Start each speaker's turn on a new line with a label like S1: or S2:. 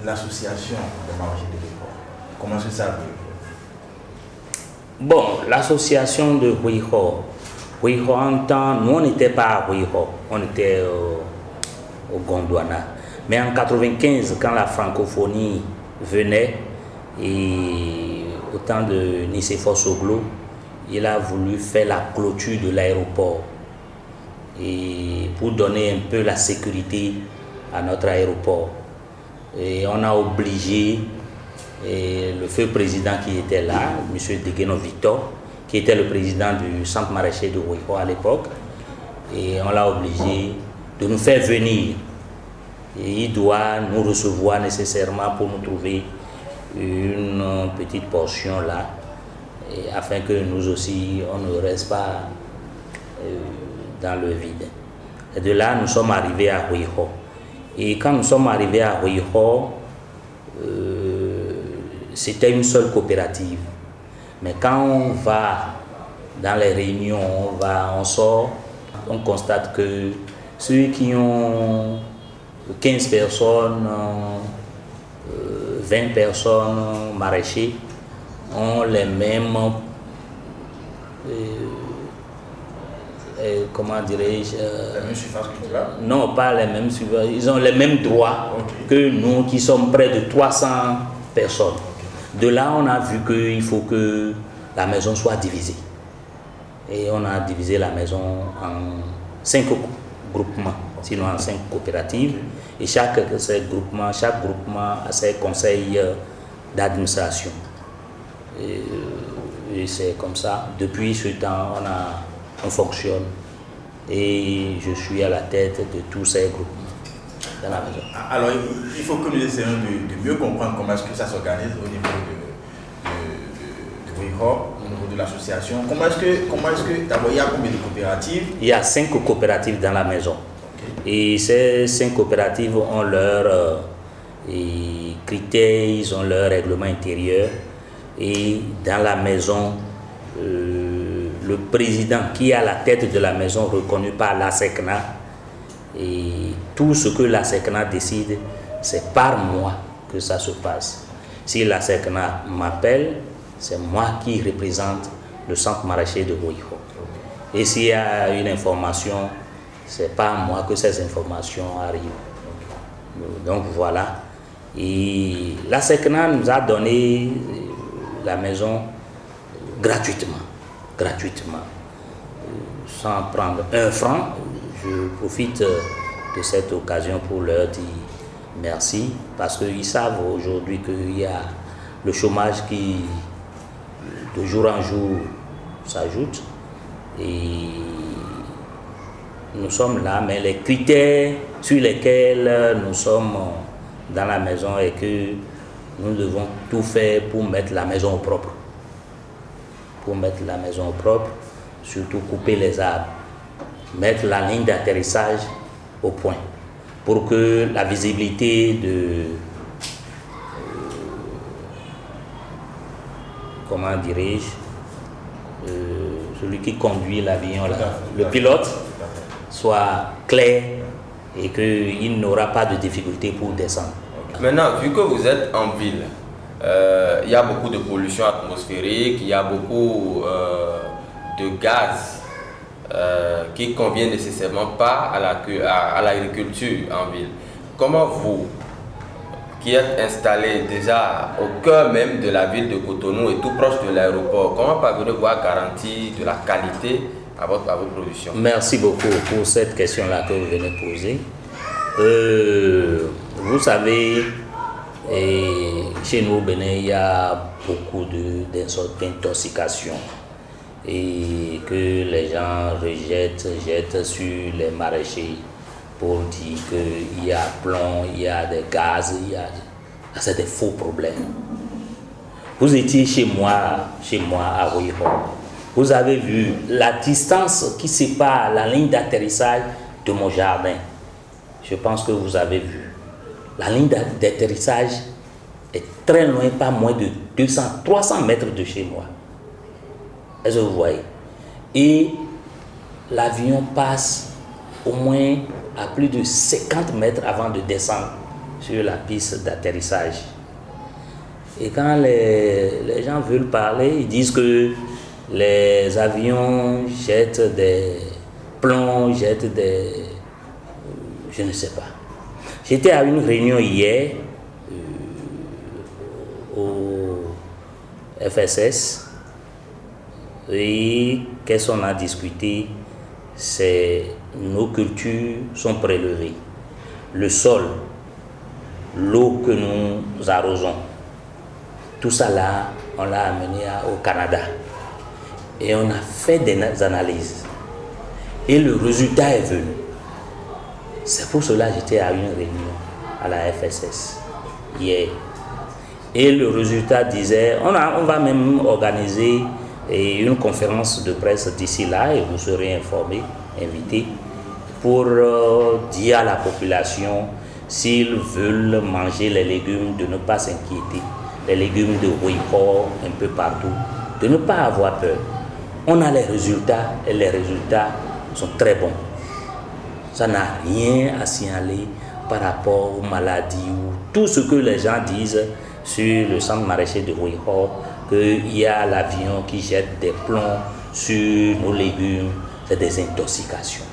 S1: l'association des maraîchers de Huiho? Comment est-ce que ça arrive?
S2: Bon, l'association de Huiho, en temps, nous on n'était pas à Huiho, on était au Gondwana. Mais en 95, quand la francophonie venait, et au temps de Nicéphore Soglo, il a voulu faire la clôture de l'aéroport et pour donner un peu la sécurité à notre aéroport. Et on a obligé le feu président qui était là, M. Degueno Victor, qui était le président du centre maraîcher de Huiho à l'époque, et on l'a obligé de nous faire venir. Et il doit nous recevoir nécessairement pour nous trouver une petite portion là, et afin que nous aussi, on ne reste pas dans le vide. Et de là, nous sommes arrivés à Huiho. Et quand nous sommes arrivés à Huiho, c'était une seule coopérative. Mais quand on va dans les réunions, on sort, on constate que ceux qui ont 15 personnes, 20 personnes maraîchers ont les mêmes, comment dirais-je,
S1: La même surface culturelle?
S2: non, pas les mêmes surfaces, ils ont les mêmes droits que nous qui sommes près de 300 personnes. De là, on a vu qu'il faut que la maison soit divisée. Et on a divisé la maison en 5 groupements, sinon en 5 coopératives. Et chaque groupement a ses conseils d'administration. Et c'est comme ça. Depuis ce temps, on fonctionne. Et je suis à la tête de tous ces groupements dans la maison.
S1: Alors, il faut que nous essayions de mieux comprendre comment est-ce que ça s'organise au niveau de Huiho, au niveau de l'association. Comment est-ce que d'abord, il y a combien de coopératives?
S2: Il y a 5 coopératives dans la maison. Et ces 5 coopératives ont leurs critères, ils ont leur règlement intérieur. Et dans la maison, le président qui est à la tête de la maison reconnu par l'ASECNA, et tout ce que l'ASECNA décide, c'est par moi que ça se passe. Si l'ASECNA m'appelle, c'est moi qui représente le centre maraîcher de Huiho. Et s'il y a une information, c'est pas à moi que ces informations arrivent. Donc voilà. Et l'ASECNA nous a donné la maison gratuitement, sans prendre un franc. Je profite de cette occasion pour leur dire merci, parce qu'ils savent aujourd'hui qu'il y a le chômage qui, de jour en jour, s'ajoute. Et nous sommes là, mais les critères sur lesquels nous sommes dans la maison est que nous devons tout faire pour mettre la maison au propre. Surtout couper les arbres, mettre la ligne d'atterrissage au point, pour que la visibilité de, comment dirais-je, celui qui conduit l'avion, le pilote, soit clair et qu'il n'aura pas de difficulté pour descendre.
S3: Maintenant, vu que vous êtes en ville, il y a beaucoup de pollution atmosphérique, il y a beaucoup de gaz qui ne conviennent nécessairement pas à l'agriculture en ville. Comment vous, qui êtes installé déjà au cœur même de la ville de Cotonou et tout proche de l'aéroport, comment parvenez-vous à garantir de la qualité à votre production?
S2: Merci beaucoup pour cette question-là que vous venez de poser. Vous savez, chez nous au Bénin, il y a beaucoup d'intoxication et que les gens jettent sur les maraîchers pour dire qu'il y a plomb, il y a des gaz, c'est des faux problèmes. Vous étiez chez moi à Huiho. Vous avez vu la distance qui sépare la ligne d'atterrissage de mon jardin. Je pense que vous avez vu. La ligne d'atterrissage est très loin, pas moins de 300 mètres de chez moi. Est-ce que vous voyez? Et l'avion passe au moins à plus de 50 mètres avant de descendre sur la piste d'atterrissage. Et quand les gens veulent parler, ils disent que les avions jettent des plombs, jettent des... je ne sais pas. J'étais à une réunion hier au FSS et qu'est-ce qu'on a discuté? C'est nos cultures sont prélevées. Le sol, l'eau que nous arrosons, tout ça là, on l'a amené au Canada. Et on a fait des analyses. Et le résultat est venu. C'est pour cela que j'étais à une réunion à la FSS hier. Et le résultat disait, on va même organiser une conférence de presse d'ici là et vous serez informés, invités, pour dire à la population s'ils veulent manger les légumes, de ne pas s'inquiéter. Les légumes de Huiho un peu partout, de ne pas avoir peur. On a les résultats et les résultats sont très bons. Ça n'a rien à signaler par rapport aux maladies ou tout ce que les gens disent sur le centre maraîcher de Huiho, qu'il y a l'avion qui jette des plombs sur nos légumes, c'est des intoxications.